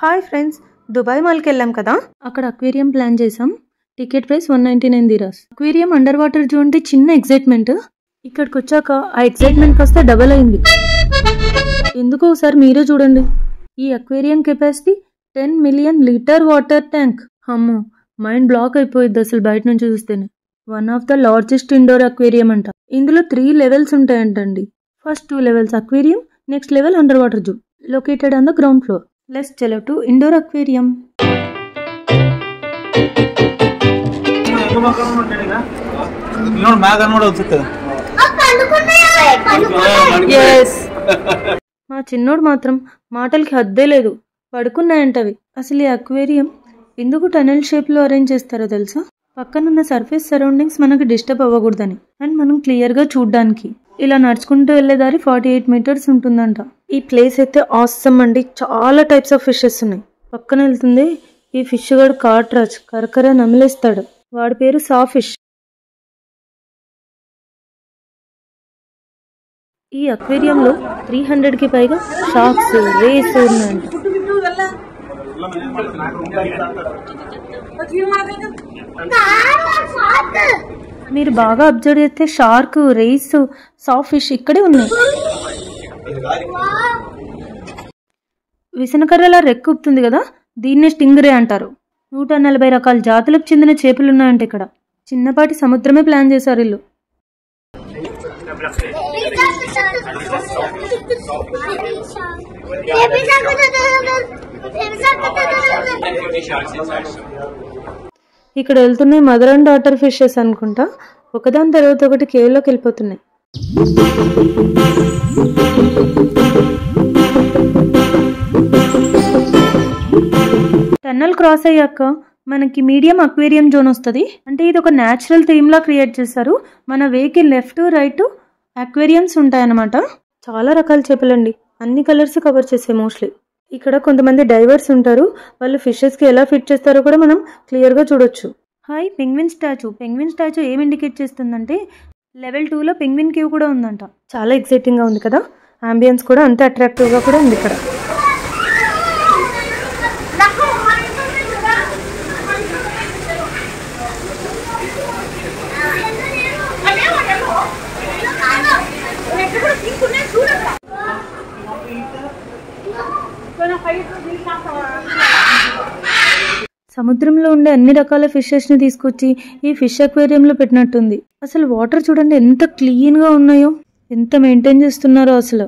Hi friends, Dubai మాల్కి వెళ్ళాం కదా, అక్కడ అక్వేరియం ప్లాన్ చేసాం. టికెట్ ప్రైస్ 199 దిరాస్. అక్వేరియం అండర్ వాటర్ జూ అంటే చిన్న ఎక్సైట్మెంట్, ఇక్కడికి వచ్చాక ఆ ఎక్సైట్మెంట్ కాస్త డబల్ అయింది. ఎందుకో ఒకసారి మీరే చూడండి. ఈ aquarium capacity 10 million litre water tank. అమ్మో, మైండ్ బ్లాక్ అయిపోయింది అసలు బయట నుంచి చూస్తేనే. One of the largest indoor aquarium అంట. ఇందులో 3 లెవెల్స్ ఉంటాయంటండి. First 2 levels aquarium, next level under water zoo, located on the ground floor. Let's chalo to indoor aquarium. Yes. మా చిన్నోడు మాత్రం మాటలకి హద్దే లేదు, పడుకున్నాయంటవి. అసలు ఈ అక్వేరియం ఎందుకు టనెల్ షేప్ లో అరేంజ్ చేస్తారో తెలుసా? పక్కనున్న సర్ఫేస్ సరౌండింగ్స్ మనకి డిస్టర్బ్ అవ్వకూడదని, అండ్ మనం క్లియర్ గా చూడడానికి. ఇలా నడుచుకుంటూ వెళ్లే దారి 48 మీటర్స్ ఉంటుందంట. ఈ ప్లేస్ అయితే ఆసమ్ అండి. చాలా టైప్స్ ఆఫ్ ఫిషెస్ ఉన్నాయి. పక్కన వెళ్తుంది ఈ ఫిష్ గడు కాట్రాజ్, కరకర నమిలేస్తాడు. వాడి పేరు సాఫిష్. ఈ అక్వేరియంలో 300కి పైగా షార్క్స్, రేస్ ఉన్నాయంట. మీరు బాగా అబ్జర్వ్ చేస్తే షార్క్, రేస్, సాఫ్ ఫిష్ ఇక్కడే ఉన్నాయి. విసనకర్రలా రెక్కుతుంది కదా, దీన్నే స్టింగరే అంటారు. 140 రకాల జాతులకు చెందిన చేపలున్నాయంట ఇక్కడ. చిన్నపాటి సముద్రమే ప్లాన్ చేశారు ఇల్లు. ఇక్కడ వెళ్తున్నాయి మదర్ అండ్ డాటర్ ఫిషెస్ అనుకుంటా. ఒకదాని తర్వాత ఒకటి కేవ్లోకి వెళ్ళిపోతున్నాయి. టన్నల్ క్రాస్ అయ్యాక మనకి మీడియం అక్వేరియం జోన్ వస్తుంది. అంటే ఇది ఒక న్యాచురల్ థీమ్ లా క్రియేట్ చేశారు. మన వేకి లెఫ్ట్ రైట్ అక్వేరియంస్ ఉంటాయన్నమాట. చాలా రకాల చేపలండి, అన్ని కలర్స్ కవర్ చేసాయి మోస్ట్లీ. ఇక్కడ కొంతమంది డైవర్స్ ఉంటారు, వాళ్ళు ఫిషెస్ కి ఎలా ఫిట్ చేస్తారో కూడా మనం క్లియర్ గా చూడొచ్చు. Hi, penguin statue. Penguin statue ఏం ఇండికేట్ చేస్తుందంటే లెవెల్ 2లో పెంగ్విన్ కేవ్ కూడా ఉందంట. చాలా ఎక్సైటింగ్ గా ఉంది కదా. అంబియన్స్ కూడా అంతే అట్రాక్టివ్ గా కూడా ఉంది ఇక్కడ. సముద్రంలో ఉండే అన్ని రకాల ఫిషెస్ ని తీసుకొచ్చి ఈ ఫిష్ అక్వేరియంలో పెట్టినట్టుంది. అసలు వాటర్ చూడండి ఎంత క్లీన్ గా ఉన్నాయో, ఎంత మెయింటైన్ చేస్తున్నారో అసలు.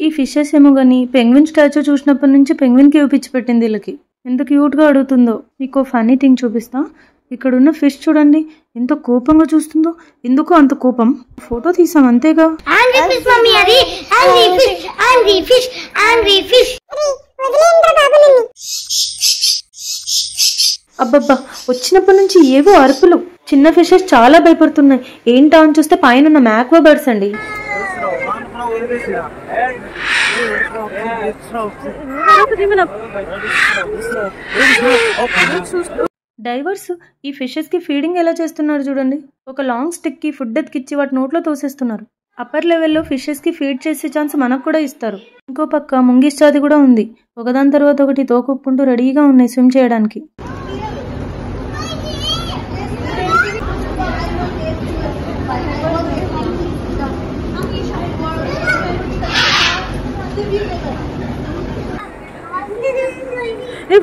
ఈ ఫిషెస్ ఏమో గానీ పెంగ్విన్ స్టాచ్యూ చూసినప్పటి నుంచి పెంగ్విన్ కేవ్ పిచ్చి పెట్టింది వీళ్ళకి. ఎంత క్యూట్ గా అడుగుతుందో. మీకు ఫన్నీ థింగ్ చూపిస్తా. ఇక్కడ ఉన్న ఫిష్ చూడండి ఎంత కోపంగా చూస్తుందో. ఎందుకో అంత కోపం. ఫోటో తీసాం అంతేగా. అబ్బబ్బా, వచ్చినప్పటి నుంచి ఏవో అరుపులు. చిన్న ఫిషెస్ చాలా భయపడుతున్నాయి. ఏంటా అని చూస్తే పైన ఉన్న మ్యాక్వా బర్డ్స్ అండి. డైవర్స్ ఈ ఫిషెస్ కి ఫీడింగ్ ఎలా చేస్తున్నారు చూడండి. ఒక లాంగ్ స్టిక్ కి ఫుడ్ ఎత్తికిచ్చి వాటి నోట్లో తోసేస్తున్నారు. అప్పర్ లెవెల్లో ఫిషెస్ కి ఫీడ్ చేసే ఛాన్స్ మనకు కూడా ఇస్తారు. ఇంకో పక్క ముంగిస్ జాతి కూడా ఉంది. ఒకదాని తర్వాత ఒకటి తోకొప్పుకుంటూ రెడీగా ఉన్నాయి స్విమ్ చేయడానికి.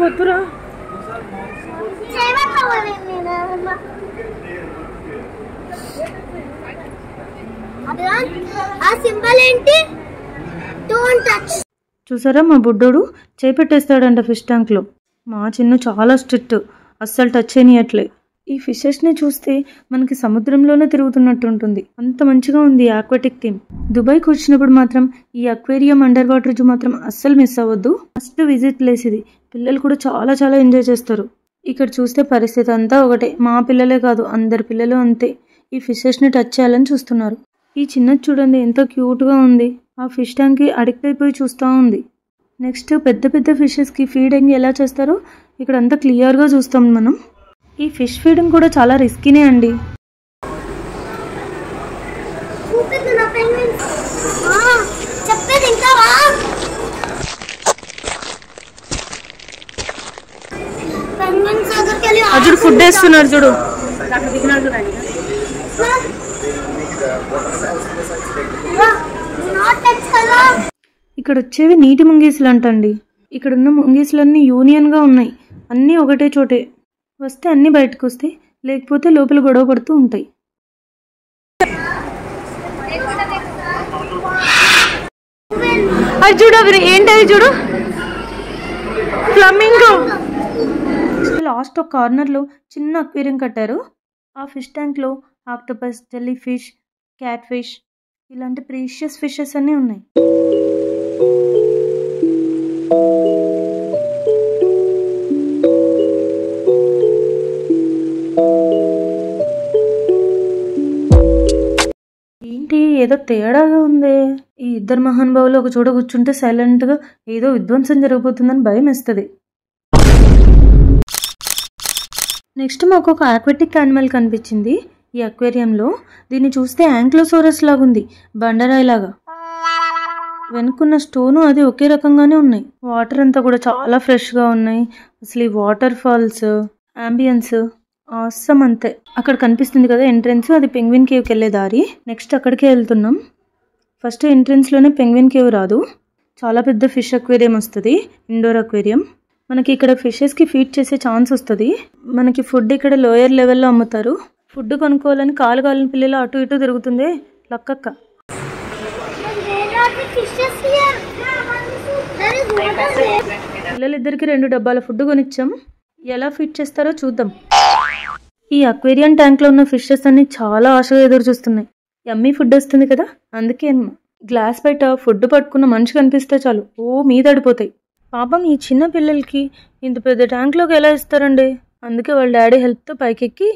వద్దురా, చూసారా మా బుడ్డోడు చేపెట్టేస్తాడంట ఫిష్ ట్యాంక్ లో. మా చిన్ను చాలా స్ట్రిక్ట్, అస్సలు టచ్ చేయనియట్లే. ఈ ఫిషెస్ ని చూస్తే మనకి సముద్రంలోనే తిరుగుతున్నట్టు ఉంటుంది. అంత మంచిగా ఉంది ఆక్వాటిక్ థీమ్. దుబాయ్కి వచ్చినప్పుడు మాత్రం ఈ అక్వేరియం అండర్ వాటర్ జూ మాత్రం అస్సలు మిస్ అవ్వద్దు. ఫస్ట్ విజిట్ ప్లేస్ ఇది. పిల్లలు కూడా చాలా చాలా ఎంజాయ్ చేస్తారు. ఇక్కడ చూస్తే పరిస్థితి అంతా ఒకటే. మా పిల్లలే కాదు, అందరి పిల్లలు అంతే. ఈ ఫిషెస్ ని టచ్ చేయాలని చూస్తున్నారు. ఈ చిన్నది చూడండి ఎంత క్యూట్ గా ఉంది. ఆ ఫిష్ ట్యాంక్ కి అడిక్ట్ అయిపోయి చూస్తూ ఉంది. నెక్స్ట్ పెద్ద పెద్ద ఫిషెస్ కి ఫీడింగ్ ఎలా చేస్తారో ఇక్కడ అంతా క్లియర్ గా చూస్తాం మనం. ఈ ఫిష్ ఫీడింగ్ కూడా చాలా రిస్కీనే అండి. అజుడు ఫుడ్ వేస్తున్నాడు చూడు. ఇక్కడ వచ్చేవి నీటి ముంగీసులు అంటండి. ఇక్కడ ఉన్న ముంగీసులన్నీ యూనియన్గా ఉన్నాయి, అన్నీ ఒకటే చోటే. వస్తే అన్నీ బయటకు వస్తాయి, లేకపోతే లోపల గొడవ పడుతూ ఉంటాయి. అది చూడు, అవి ఏంటది చూడు, ఫ్లమింగో. లాస్ట్ ఒక కార్నర్లో చిన్న అక్వేరియం కట్టారు. ఆ ఫిష్ ట్యాంక్లో octopus, jelly fish, cat fish ఇలాంటి ప్రీషియస్ ఫిషెస్ అన్నీ ఉన్నాయి. ఏంటి ఏదో తేడాగా ఉంది. ఈ ఇద్దరు మహానుభావులు ఒక చోట కూర్చుంటే సైలెంట్గా ఏదో విధ్వంసం జరగబోతుందని భయం వేస్తుంది. నెక్స్ట్ మాకు ఒక ఆక్వాటిక్ యానిమల్ కనిపించింది ఈ అక్వేరియంలో. దీన్ని చూస్తే యాంక్లోసోరస్ లాగా ఉంది, బండరాయి లాగా. వెనుకున్న స్టోను అది ఒకే రకంగానే ఉన్నాయి. వాటర్ అంతా కూడా చాలా ఫ్రెష్గా ఉన్నాయి. అసలు ఈ వాటర్ ఫాల్స్ అంబియన్స్ ఆసమ్ అంతే. అక్కడ కనిపిస్తుంది కదా ఎంట్రెన్స్, అది పెంగ్విన్ కేవ్కి వెళ్ళే దారి. నెక్స్ట్ అక్కడికే వెళ్తున్నాం. ఫస్ట్ ఎంట్రెన్స్లోనే పెంగ్విన్ కేవ్ రాదు, చాలా పెద్ద ఫిష్ అక్వేరియం వస్తుంది, ఇండోర్ అక్వేరియం. మనకి ఇక్కడ ఫిషెస్కి ఫీడ్ చేసే ఛాన్స్ వస్తుంది. మనకి ఫుడ్ ఇక్కడ లోయర్ లెవెల్లో అమ్ముతారు. ఫుడ్ కొనుక్కోవాలని కాలు పిల్లలు అటు ఇటు తిరుగుతుంది లక్కక్క. పిల్లలిద్దరికి 2 డబ్బాల ఫుడ్ కొనిచ్చాం. ఎలా ఫీడ్ చేస్తారో చూద్దాం. ఈ అక్వేరియం ట్యాంక్లో ఉన్న ఫిషెస్ అన్ని చాలా ఆశగా ఎదురు చూస్తున్నాయి. యమ్మీ ఫుడ్ వస్తుంది కదా, అందుకే గ్లాస్ బయట ఫుడ్ పట్టుకున్న మనిషి కనిపిస్తే చాలు మీదడిపోతాయి. పాపం ఈ చిన్న పిల్లలకి ఇంత పెద్ద ట్యాంక్లోకి ఎలా ఇస్తారండి. అందుకే వాళ్ళ డాడీ హెల్ప్తో పైకెక్కి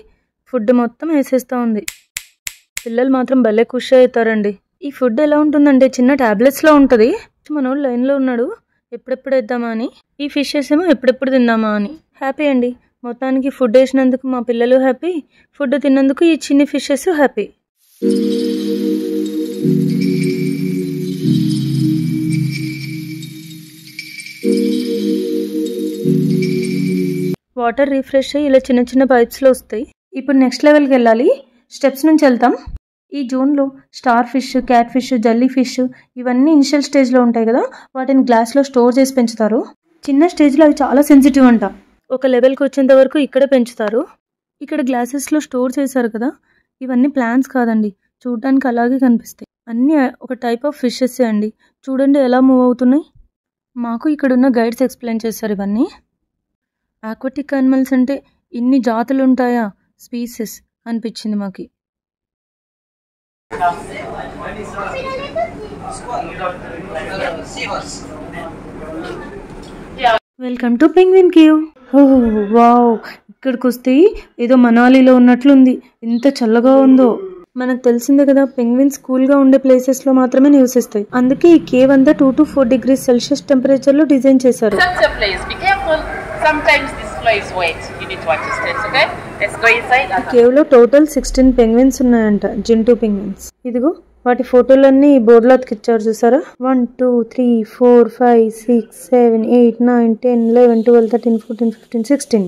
ఫుడ్ మొత్తం వేసేస్తూ ఉంది. పిల్లలు మాత్రం భలే ఖుషి అవుతారండి. ఈ ఫుడ్ ఎలా ఉంటుందంటే చిన్న ట్యాబ్లెట్స్లో ఉంటుంది. మనోడు లైన్లో ఉన్నాడు ఎప్పుడెప్పుడు వేద్దామా అని, ఈ ఫిషెస్ ఏమో ఎప్పుడెప్పుడు తిందామా అని. హ్యాపీ అండి, మొత్తానికి ఫుడ్ వేసినందుకు మా పిల్లలు హ్యాపీ, ఫుడ్ తిన్నందుకు ఈ చిన్ని ఫిషెస్ హ్యాపీ. వాటర్ రిఫ్రెష్ అయ్యి ఇలా చిన్న చిన్న పైప్స్లో వస్తాయి. ఇప్పుడు నెక్స్ట్ లెవెల్కి వెళ్ళాలి. స్టెప్స్ నుంచి వెళ్తాం. ఈ జోన్లో star fish, cat fish, jelly fish ఇవన్నీ ఇనిషియల్ స్టేజ్లో ఉంటాయి కదా, వాటిని గ్లాస్లో స్టోర్ చేసి పెంచుతారు. చిన్న స్టేజ్లో అవి చాలా సెన్సిటివ్ అంట. ఒక లెవెల్కి వచ్చేంత వరకు ఇక్కడే పెంచుతారు. ఇక్కడ గ్లాసెస్లో స్టోర్ చేశారు కదా, ఇవన్నీ ప్లాంట్స్ కాదండి, చూడడానికి అలాగే కనిపిస్తాయి. అన్నీ ఒక టైప్ ఆఫ్ ఫిషెస్ అండి. చూడండి ఎలా మూవ్ అవుతున్నాయి. మాకు ఇక్కడున్న గైడ్స్ ఎక్స్ప్లెయిన్ చేస్తారు ఇవన్నీ. ఆక్వాటిక్ యానిమల్స్ అంటే ఇన్ని జాతులు ఉంటాయా, స్పీసెస్ అనిపించింది మాకు. Welcome to penguin cave. Wow, ఇక్కడికి వస్తే ఏదో మనాలిలో ఉన్నట్లుంది. ఎంత చల్లగా ఉందో. మనకు తెలిసిందే కదా, పెంగ్విన్స్ కూల్గా ఉండే ప్లేసెస్లో మాత్రమే నివసిస్తాయి. అందుకే ఈ కేవ్ అంతా 2 to 4 degrees Celsius టెంపరేచర్లో డిజైన్ చేశారు. కేవ్లో టోటల్ 16 పెంగ్విన్స్ ఉన్నాయంట, జింటూ పెంగ్విన్స్. ఇదిగో వాటి ఫోటోలన్నీ ఈ బోర్డులో అతికిచ్చారు చూసారా. 1 2 3 4 5 6 7 8 9 10 11 12 13 14 15 16.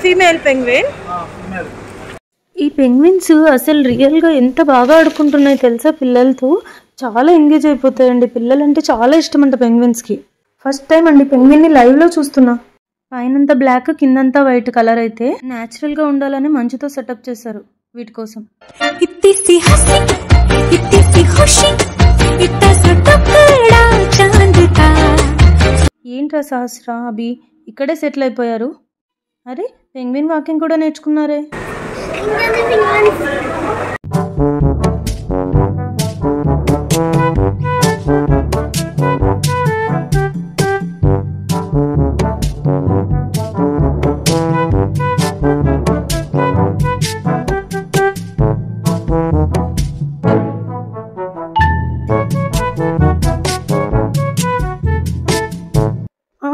Female penguin. ఈ పెంగ్విన్స్ అసలు రియల్గా ఎంత బాగా ఆడుకుంటున్నాయి తెలుసా పిల్లలతో. చాలా ఎంగేజ్ అయిపోతాయండి. పిల్లలంటే చాలా ఇష్టం అంట పెంగ్విన్స్కి. ఫస్ట్ టైం అండి పెంగ్విన్ని లైవ్లో చూస్తున్నా. పైనంతా బ్లాక్, కిందంతా వైట్ కలర్ అయితే న్యాచురల్గా ఉండాలని మంచుతో సెటప్ చేశారు వీటి కోసం. ఏంట్రా సహస్ర, అభి ఇక్కడే సెటిల్ అయిపోయారు. అరే పెంగ్విన్ వాకింగ్ కూడా నేర్చుకున్నారే.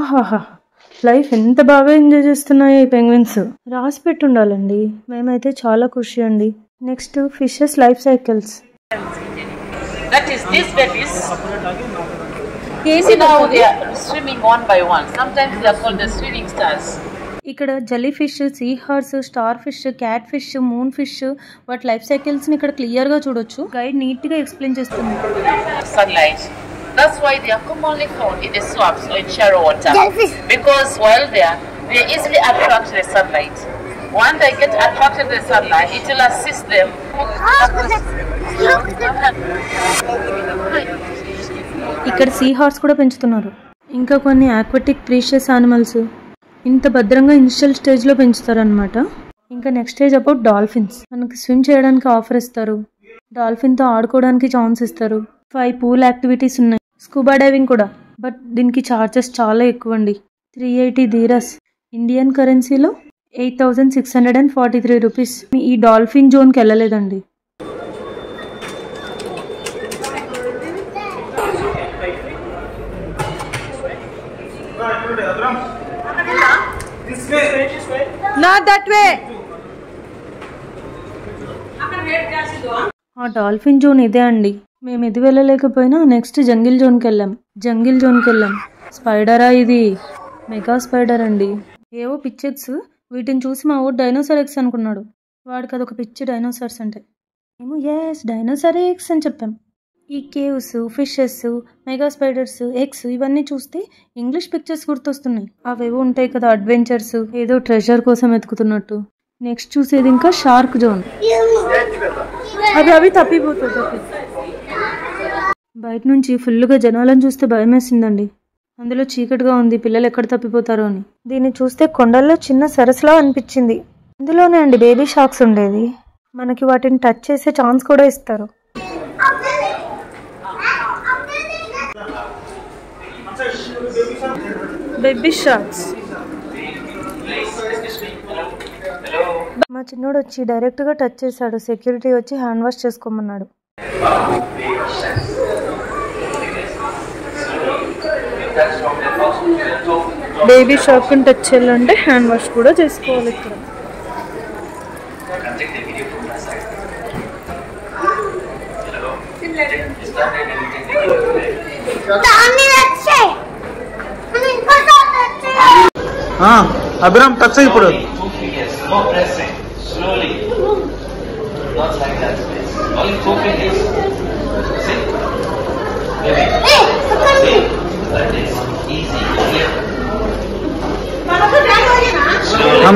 ఆహాహా, లైఫ్ ఎంత బాగా ఎంజాయ్ చేస్తున్నాయి ఈ పెంగ్విన్స్. రాసి పెట్టుండాలండి. మేమైతే చాలా ఖుషి అండి. Next fishes life cycles. That is, these babies, now they are swimming one by one. Sometimes they are called the swimming stars. ఇక్కడ jelly fish, see horse, star fish, cat fish, moon fish వాటి life cycles ని ఇక్కడ clear గా చూడొచ్చు. Guide neat గా explain చేస్తుంది. Sunlight. That's why they are commonly found in the swamps or in shallow water. Because while there, they easily attract the sunlight. Once they get attracted to the sunlight, it will assist them. ఇక్కడ see horse కూడా పెంచుతున్నారు. ఇంకా కొన్ని aquatic precious animals ఇంత భద్రంగా initial stage లో పెంచుతారనమాట. ఇంకా next stage about dolphins. మనకి స్విమ్ చేయడానికి ఆఫర్ ఇస్తారు, డాల్ఫిన్ తో ఆడుకోవడానికి ఛాన్స్ ఇస్తారు. 5 పూల్ యాక్టివిటీస్ ఉన్నాయి, స్కూబా డైవింగ్ కూడా. బట్ దీనికి చార్జెస్ చాలా ఎక్కువ అండి. 380 దీరస్, ఇండియన్ కరెన్సీలో 8643 రూపీస్. ఈ డాల్ఫిన్ జోన్కి వెళ్ళలేదండి. Not that way. ఆ డాల్ఫిన్ జోన్ ఇదే అండి. మేము ఇది వెళ్ళలేకపోయినా నెక్స్ట్ జంగిల్ జోన్కి వెళ్ళాం. స్పైడరా ఇది? మెగా స్పైడర్ అండి. ఏవో పిచ్చెక్స్, వీటిని చూసి మా ఊరు డైనోసార్ ఎక్స్ అనుకున్నాడు. వాడికి అదొక పిచ్చి డైనోసార్స్ అంటే. మేము ఎస్ డైనోసార్ ఎక్స్ అని చెప్పాం. ఈ caves, fishes, mega spiders, eggs ఇవన్నీ చూస్తే ఇంగ్లీష్ పిక్చర్స్ గుర్తొస్తున్నాయి. అవేవో ఉంటాయి కదా అడ్వెంచర్స్, ఏదో ట్రెజర్ కోసం వెతుకుతున్నట్టు. నెక్స్ట్ చూసేది ఇంకా షార్క్ జోన్. అవి తప్పిపోతుంది. బయట నుంచి ఫుల్గా జనాలను చూస్తే భయం వేసిందండి. అందులో చీకటిగా ఉంది, పిల్లలు ఎక్కడ తప్పిపోతారో అని. దీన్ని చూస్తే కొండల్లో చిన్న సరస్సులా అనిపించింది. ఇందులోనే అండి బేబీ షార్క్స్ ఉండేది. మనకి వాటిని టచ్ చేసే ఛాన్స్ కూడా ఇస్తారు. Baby sharks. మా చిన్నోడు వచ్చి డైరెక్ట్గా టచ్ చేశాడు. సెక్యూరిటీ వచ్చి హ్యాండ్ వాష్ చేసుకోమన్నాడు. బేబీ షార్క్ని టచ్ చేయాలంటే హ్యాండ్ వాష్ కూడా చేసుకోవాలి ఇక్కడ. అభిరామ్ టచ్ ఇప్పుడు.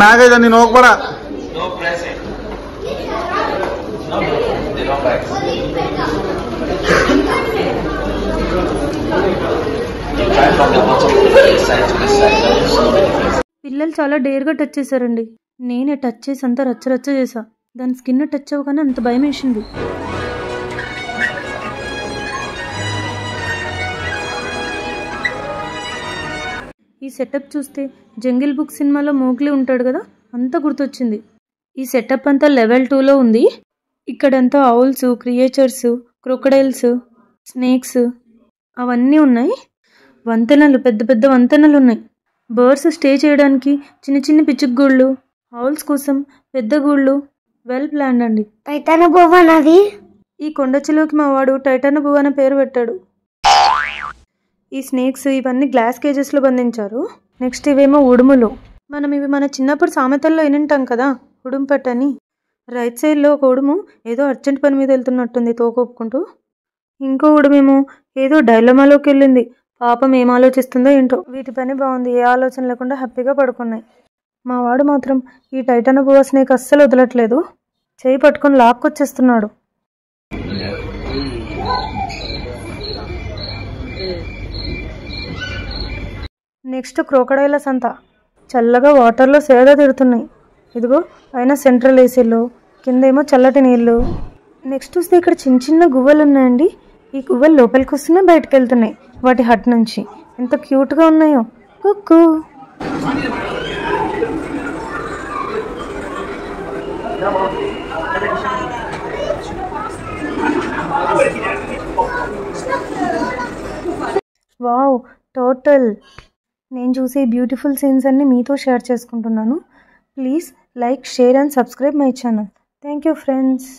మ్యాగైదా నేను ಹೋಗ್ಬೇಡ. పిల్లలు చాలా డేర్గా టచ్ చేశారండి. నేనే టచ్ చేసి అంతా రచ్చరచ్చ చేసా. దాని స్కిన్ టచ్ అవ్వగానే అంత భయం వేసింది. ఈ సెటప్ చూస్తే జంగిల్ బుక్ సినిమాలో మోగ్లీ ఉంటాడు కదా, అంతా గుర్తొచ్చింది. ఈ సెటప్ అంతా లెవెల్ 2లో ఉంది. ఇక్కడంతా ఔల్స్, క్రియేచర్స్, క్రొకడైల్స్, స్నేక్స్ అవన్నీ ఉన్నాయి. వంతెనలు, పెద్ద పెద్ద వంతెనలు ఉన్నాయి. బర్డ్స్ స్టే చేయడానికి చిన్న చిన్న పిచ్చుక గూళ్ళు, ఔల్స్ కోసం పెద్ద గూళ్ళు. వెల్ ప్లాన్డ్ అండి. టైటాన్ భవన్ అది. ఈ కొండ చిలువకి మా వాడు టైటాన్ భువన్ అనే పేరు పెట్టాడు. ఈ స్నేక్స్ ఇవన్నీ గ్లాస్ కేజెస్లో బంధించారు. నెక్స్ట్ ఇవేమో ఉడుములు. మనం ఇవి మన చిన్నప్పుడు సామెతల్లో వినింటాం కదా, ఉడుము పట్టని. రైట్ సైడ్లో ఒక ఉడుము ఏదో అర్జెంట్ పని మీద వెళ్తున్నట్టుంది తోకొప్పుకుంటూ. ఇంకో ఉడుమేమో ఏదో డైలమాలోకి వెళ్ళింది. పాపం ఏం ఆలోచిస్తుందో ఏంటో. వీటి పని బాగుంది, ఏ ఆలోచన లేకుండా హ్యాపీగా పడుకున్నాయి. మా వాడు మాత్రం ఈ టైటాన్ బువా స్నేక్ అస్సలు వదలట్లేదు. చేయి పట్టుకొని లాక్కొచ్చేస్తున్నాడు. నెక్స్ట్ క్రోకడైలస్ అంతా చల్లగా వాటర్లో సేద తిడుతున్నాయి. ఇదిగో పైన సెంట్రల్ ఏసీలో, కిందేమో చల్లటి నీళ్ళు. నెక్స్ట్ చూస్తే ఇక్కడ చిన్న చిన్న గువ్వలు ఉన్నాయండి. ఈ గువ్వలు లోపలికి వస్తున్నాయి, బయటకు వెళ్తున్నాయి వాటి హట్ నుంచి. ఎంత క్యూట్గా ఉన్నాయో. కుక్కు. Wow, total. నేను చూసే బ్యూటిఫుల్ సీన్స్ అన్ని మీతో షేర్ చేసుకుంటున్నాను. Please like, share and subscribe my channel. Thank you friends.